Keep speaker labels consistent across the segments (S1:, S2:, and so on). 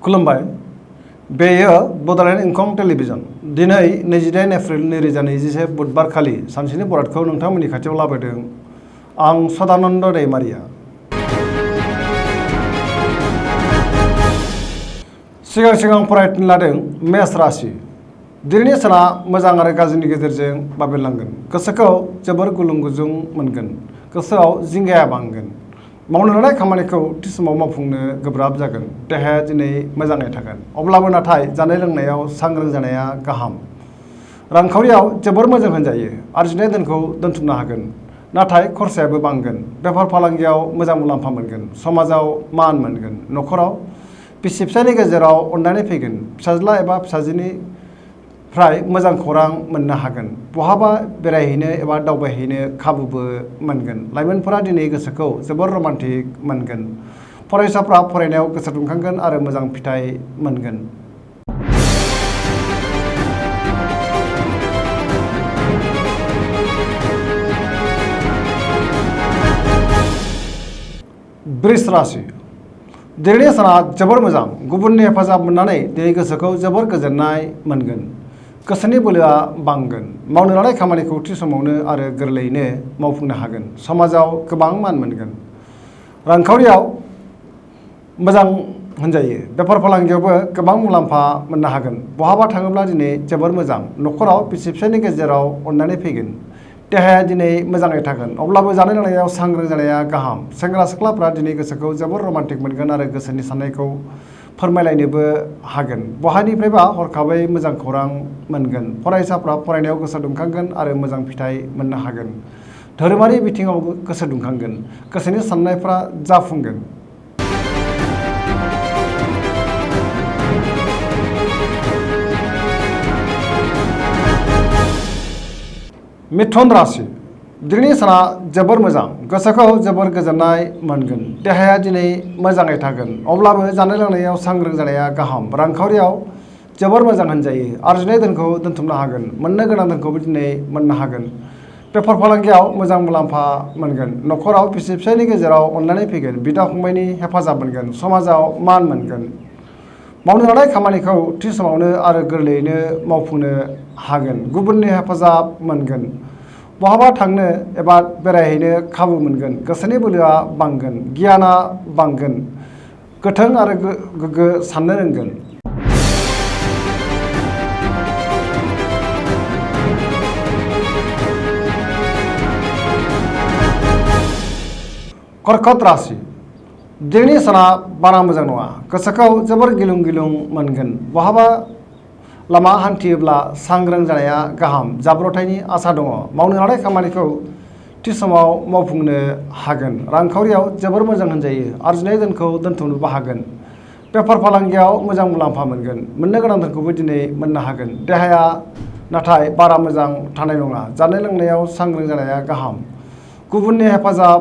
S1: खुलुमबाय बेयो बड'लेण्ड इंखं टेलिभिजन दिनै 28 एप्रिल 2021 बुधबार खालि सानसेनि बरादखौ नोंथांमोननि खाथियाव लाबोदों आं सदानन्द दैमारिया। सिगां फरायनो लादों मेष राशि। दिनैनि साना मोजां आरो गाज्रिनि गेजेरजों बाबेरलांगोन। गोसोखौ जोबोर गुलुं गुजुं मोनगोन। गोसोआव जिंगाया बांगोन। मावनो लानाय खामानिखौ थि समाव मावफुंनो गोब्राब जागोन। देहाया दिनै मोजाङै थागोन। अब्लाबो नाथाय जानाय लोंनायाव सांग्रां जानाया गाहाम। रांखावरियाव जोबोर मोजां होनजायो। आरजिनाय धोनखौ दोनथुमनो हागोन। नाथाय खरसायाबो बांगोन। बेफार फालांगियाव मोजां मुलाम्फा मोनगोन। समाजाव मान मोनगोन। न'खराव बिसि फिसायनि गेजेराव अनलायनाय फैगोन। फिसाज्ला एबा फिसाजोनिफ्राय मोजां खौरां मोननो हागोन। बहाबा बेरायहैनो एबा दावबायहैनो खाबुबो मोनगोन। लाइमोनफोरा दिनै गोसोखौ जोबोर रमान्टिक मोनगोन। फरायसाफ्रा फरायनायाव गोसो दुंखांगोन आरो मोजां फिथाइ मोनगोन। वृष राशि। दिनैनि साना जोबोर मोजां। गुबुननि हेफाजाब मोननानै दिनै गोसोखौ जोबोर गोजोननाय मोनगोन। गोसोनि बोलोआ बांगोन। मावनो लानाय खामानिखौ थि समावनो आरो गोरलैयैनो मावफुंनो हागोन। समाजाव गोबां मान मोनगोन। रांखावरियाव मोजां होनजायो। बेफार फालांगियावबो गोबां मुलाम्फा मोननो हागोन। बहाबा थाङोब्ला दिनै जोबोर मोजां। न'खराव बिसि फिसायनि गेजेराव अनलायनाय फैगोन। देहाया दिनै मोजाङै थागोन। अब्लाबो जानाय लोंनायाव सांग्रां जानाया गाहाम। सेंग्रा सिख्लाफ्रा दिनै गोसोखौ जोबोर रमान्टिक मोनगोन आरो गोसोनि साननायखौ फोरमायलायनोबो हागोन। बहानिफ्रायबा हरखाबै मोजां खौरां मोनगोन। फरायसाफ्रा फरायनायाव गोसो दुंखांगोन आरो मोजां फिथाइ मोननो हागोन। धोरोमारि बिथिङावबो गोसो दुंखांगोन। गोसोनि साननायफ्रा जाफुंगोन। मिथुन राशि। दिनैनि साना जोबोर मोजां। गोसोखौ जोबोर गोजोननाय मोनगोन। देहाया दिनै मोजाङै थागोन। अब्लाबो जानाय लोंनायाव सांग्रां जानाया गाहाम। रांखावरियाव जोबोर मोजां होनजायो। आरजिनाय धोनखौ दोनथुमनो हागोन। मोननो गोनां धोनखौबो दिनै मोननो हागोन। बेफार फालांगियाव मोजां मुलाम्फा मोनगोन। न'खराव बिसि फिसायनि गेजेराव अनलायनाय फैगोन। बिदा फंबायनि हेफाजाब मोनगोन। समाजाव मान मोनगोन। मावनो लानाय खामानिखौ थि समावनो आरो गोरलैयैनो मावफुंनो हागोन। गुबुननि हेफाजाब मोनगोन। बहाबा थांनो एबा बेरायहैनो खाबु मोनगोन। गोसोनि बोलोआ बांगोन। गियाना बांगोन। गोथों आरो गोग्गो साननो रोंगोन। कर्कट राशि। दिनैनि साना बारा मोजां नङा। गोसोखौ जोबोर गिलुं गिलुं मोनगोन। बहाबा लामा हान्थियोब्ला सांग्रां जानाया गाहाम। जाब्रबथायनि आसा दङ। मावनो लानाय खामानिखौ थि समाव मावफुंनो हागोन। रांखावरियाव जोबोर मोजां होनजायो। आरजिनाय धोनखौ दोनथुमनोबो हागोन। बेफार फालांगियाव मोजां मुलाम्फा मोनगोन। मोननो गोनां धोनखौबो दिनै मोननो हागोन। देहाया नाथाय बारा मोजां थानाय नङा। जानाय लोंनायाव सांग्रां जानाया गाहाम। गुबुननि हेफाजाब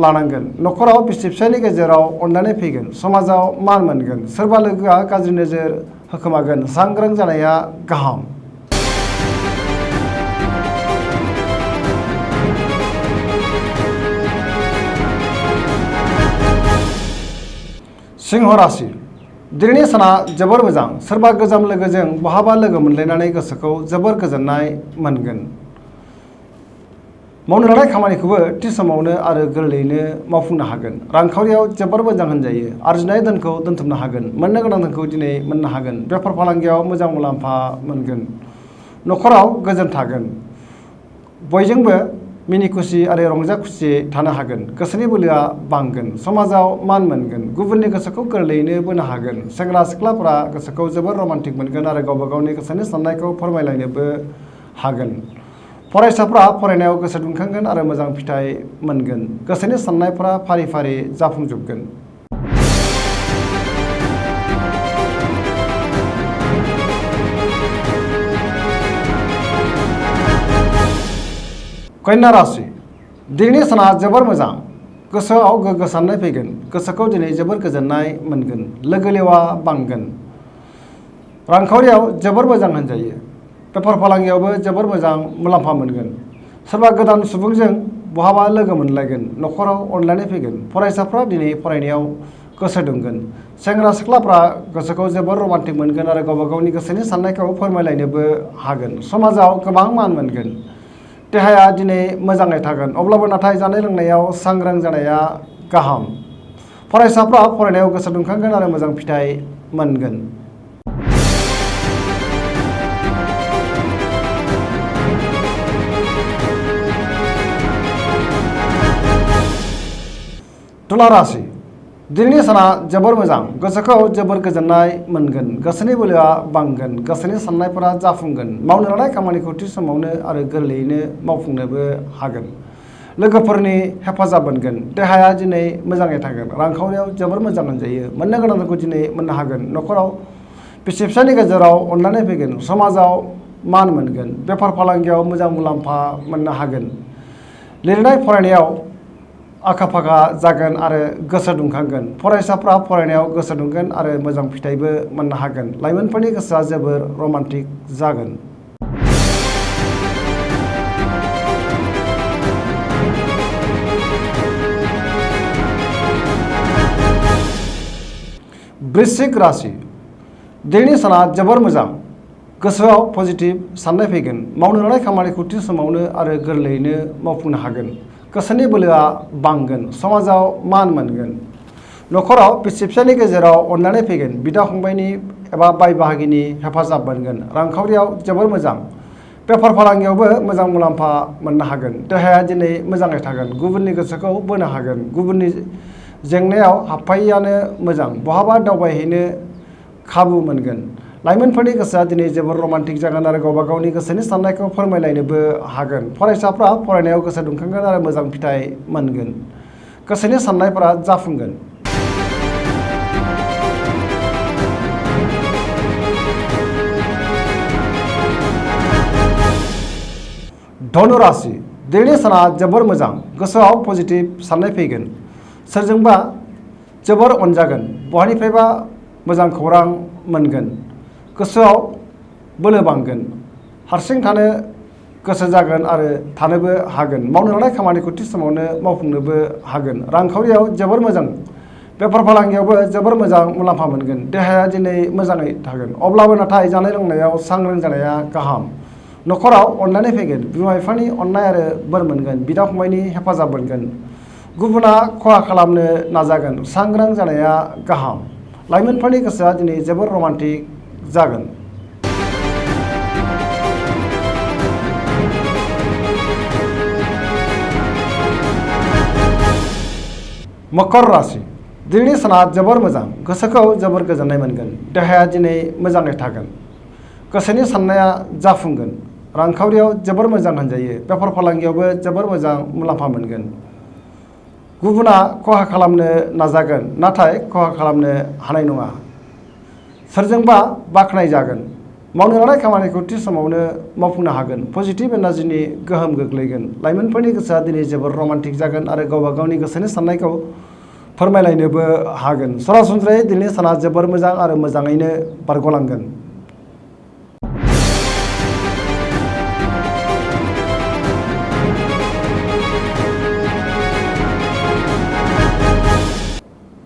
S1: लानांगोन। न'खराव बिसि फिसायनि गेजेराव अनलायनाय फैगोन। समाजाव मान मोनगोन। सोरबा लोगोआ गाज्रि नोजोर होखोमागोन। सांग्रां जानाया गाहाम। सिंह राशि। दिनैनि साना जोबोर मोजां। सोरबा गोजाम लोगोजों बहाबा लोगो मोनलायनानै गोसोखौ जोबोर गोजोननाय मोनगोन। मावनो लानाय खामानिखौबो थि समावनो आरो गोरलैयैनो मावफुंनो हागोन। रांखावरियाव जोबोर मोजां होनजायो। आरजिनाय धोनखौ दोनथुमनो हागोन। मोननो गोनां धोनखौ दिनै मोननो हागोन। बेफार फालांगियाव मोजां मुलाम्फा मोनगोन। न'खराव गोजोन थागोन। बयजोंबो मिनि खुसि आरो रंजा खुसियै थानो हागोन। गोसोनि बोलोआ बांगोन। समाजाव मान मोनगोन। गुबुननि गोसोखौ गोरलैयैनो बोनो हागोन। सेंग्रा सिख्लाफोरा गोसोखौ जोबोर रमान्टिक मोनगोन आरो गावबा गावनि गोसोनि साननायखौ फोरमायलायनोबो हागोन। फरायसाफ्रा फरायनायाव गोसो दुंखांगोन आरो मोजां फिथाइ मोनगोन। गोसोनि साननायफ्रा फारि फारि जाफुंजोबगोन। कन्या राशि। दिनैनि साना जोबोर मोजां। गोसोआव गोग्गो साननाय फैगोन। गोसोखौ दिनै जोबोर गोजोननाय मोनगोन। लोगो लेवा बांगोन। रांखावरियाव जोबोर मोजां होनजायो। बेफार फालांगियावबो जोबोर मोजां मुलाम्फा मोनगोन। सोरबा गोदान सुबुंजों बहाबा लोगो मोनलायगोन। न'खराव अनलायनाय फैगोन। फरायसाफ्रा दिनै फरायनायाव गोसो दुंगोन। सेंग्रा सिख्लाफ्रा गोसोखौ जोबोर रमान्टिक मोनगोन आरो गावबा गावनि गोसोनि साननायखौ फोरमायलायनोबो हागोन। समाजाव गोबां मान मोनगोन। देहाया दिनै मोजाङै थागोन, अब्लाबो नाथाय जानाय लोंनायाव सांग्रां जानाया गाहाम। फरायसाफ्रा फरायनायाव गोसो दुंखांगोन आरो मोजां फिथाइ मोनगोन। तुला राशि दिनैनि साना जोबोर मोजां। गोसोखौ जोबोर गोजोननाय मोनगोन। गोसोनि बोलोआ बांगोन। गोसोनि साननायफोरा जाफुंगोन। मावनो लानाय खामानिखौ थि समावनो आरो गोरलैयैनो मावफुंनोबो हागोन। लोगोफोरनि हेफाजाब मोनगोन। देहाया दिनै मोजाङै थागोन। रांखावरियाव जोबोर मोजां मोनजायो। मोननो गोनांखौ दिनै मोननो हागोन। न'खराव बिसि फिसायनि गेजेराव अननानै फैगोन। समाजाव मान मोनगोन। बेफार फालांगियाव मोजां मुलाम्फा मोननो हागोन। लिरनाय फरायनायाव आखा फाखा जागोन आरो गोसो दुंखांगोन। फरायसाफ्रा फरायनायाव गोसो दुंगोन आरो मोजां फिथाइबो मोननो हागोन। लाइमोनफोरनि गोसोआ जोबोर रमान्टिक जागोन। वृश्चिक राशि दिनैनि साना जोबोर मोजां। गोसोआव पजिटिभ साननाय फैगोन। मावनो लानाय खामानिखौ थि समावनो आरो गोरलैयैनो मावफुंनो हागोन। गोसोनि बोलोआ बांगोन। समाजाव मान मोनगोन। न'खराव बिसि फिसायनि गेजेराव अननानै फैगोन। बिदा फंबायनि एबा बाय बाहागिनि हेफाजाब मोनगोन। रांखावरियाव जोबोर मोजां। बेफार फालांगियावबो मोजां मुलाम्फा मोननो हागोन। देहाया दिनै मोजाङै थागोन। गुबुननि गोसोखौ बोनो हागोन। गुबुननि जेंनायाव हाबफायैआनो मोजां। बहाबा दावबायहैनो खाबु मोनगोन। लाइमोनफोरनि गोसोआ दिनै जोबोर रमान्टिक जागोन आरो गावबा गावनि गोसोनि साननायखौ फोरमायलायनोबो हागोन। फरायसाफ्रा फरायनायाव गोसो दुंखांगोन आरो मोजां फिथाइ मोनगोन। गोसोनि साननायफोरा जाफुंगोन। धनु राशि दिनैनि साना जोबोर मोजां। गोसोआव पजिटिभ साननाय फैगोन। सोरजोंबा जोबोर अनजागोन। बहानिफ्रायबा मोजां खौरां मोनगोन। गोसोआव बोलो बांगोन। हारसिं थानो गोसो जागोन आरो थानोबो हागोन। मावनो लानाय खामानिखौ थि समावनो मावफुंनोबो हागोन। रांखावरियाव जोबोर मोजां। बेफार फालांगियावबो जोबोर मोजां मुलाम्फा मोनगोन। देहाया दिनै मोजाङै थागोन, अब्लाबो नाथाय जानाय लोंनायाव सांग्रां जानाया गाहाम। न'खराव अननानै फैगोन। बिमा बिफानि अननाय आरो बोर मोनगोन। बिदा फंबायनि हेफाजाब मोनगोन। गुबुना खहा खालामनो नाजागोन। सांग्रां जानाया गाहाम। लाइमोनफोरनि गोसोआ दिनै जोबोर रमान्टिक जागोन। मकर राशि दिनैनि साना जोबोर मोजां। गोसोखौ जोबोर गोजोननाय मोनगोन। देहाया दिनै मोजाङै थागोन। गोसोनि साननाया जाफुंगोन। रांखावरियाव जोबोर मोजां होनजायो। बेफार फालांगियावबो जोबोर मोजां मुलाम्फा मोनगोन। गुबुना खहा खालामनो नाजागोन, नाथाय खहा खालामनो हानाय नङा। सोरजोंबा बाख्नाय जागोन। मावनो लानाय खामानिखौ थि समावनो मावफुंनो हागोन। पजिटिभ एनार्जिनि गोहोम गोग्लैगोन। लाइमोनफोरनि गोसोआ दिनै जोबोर रमान्टिक जागोन आरो गावबा गावनि गोसोनि साननायखौ फोरमायलायनोबो हागोन। सरासनस्रायै दिनैनि साना जोबोर मोजां आरो मोजाङैनो बारग'लांगोन।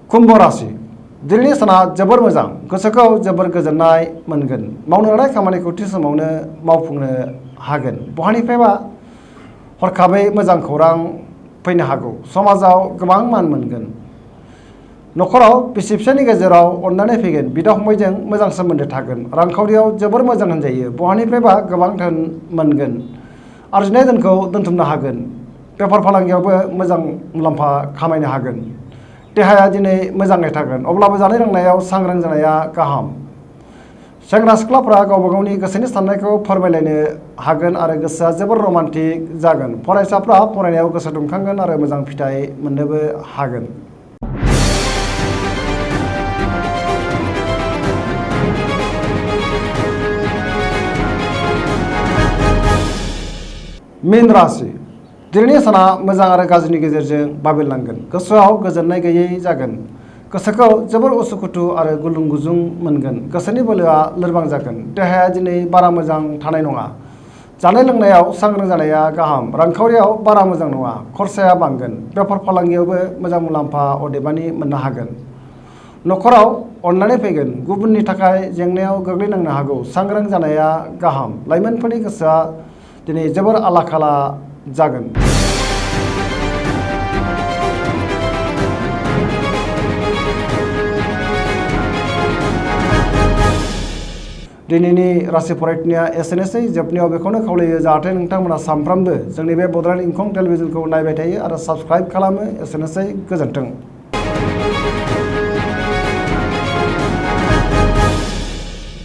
S1: कुम्भ राशि दिनैनि साना जोबोर मोजां। गोसोखौ जोबोर गोजोननाय मोनगोन। मावनो लानाय खामानिखौ थि समावनो मावफुंनो हागोन। बहानिफ्रायबा हरखाबै मोजां खौरां फैनो हागौ। समाजाव गोबां मान मोनगोन। न'खराव बिसि फिसायनि गेजेराव अननानै फैगोन। बिदा फंबायजों मोजां सोमोन्दो थागोन। रांखावरियाव जोबोर मोजां होनजायो। बहानिफ्रायबा गोबां धोन मोनगोन। आरजिनाय धोनखौ दोनथुमनो हागोन। बेफार फालांगियावबो मोजां मुलाम्फा खामायनो हागोन। देहाया दिनै मोजाङै थागोन, अब्लाबो जानाय लोंनायाव सांग्रां जानाया गाहाम। सेंग्रा सिख्लाफ्रा गावबा गावनि गोसोनि साननायखौ फोरमायलायनो हागोन आरो गोसोआ जोबोर रमान्टिक जागोन। फरायसाफ्रा फरायनायाव गोसो दुंखांगोन आरो मोजां फिथाइ मोननोबो हागोन। मीन राशि दिनैनि साना मोजां आरो गाज्रिनि गेजेरजों बाबेरलांगोन। गोसोआव गोजोननाय गैयै जागोन। गोसोखौ जोबोर उसुखुथु आरो गुलुं गुजुं मोनगोन। गोसोनि बोलोआ लोरबां जागोन। देहाया दिनै बारा मोजां थानाय नङा। जानाय लोंनायाव सांग्रां जानाया गाहाम। रांखावरियाव बारा मोजां नङा। खरसाया बांगोन। बेफार फालांगियावबो मोजां मुलाम्फा अदेबानि मोननो हागोन। न'खराव अननानै फैगोन गुबुननि थाखाय जेंनायाव गोग्लैनांनो हागौ सांग्रां जानाया गाहाम लाइमोनफोरनि गोसोआ दिनै जोबोर आला खाला जागोन। दिनैनि राशि फरायथिनाया एसेनोसै जोबनायाव बेखौनो खावलायो जाहाथे नोंथांमोना सानफ्रामबो जोंनि बे बड'लेण्ड इंखं टेलिभिजनखौ नायबाय थायो आरो साबस्क्राइब खालामो। एसेनोसै गोजोन्थों।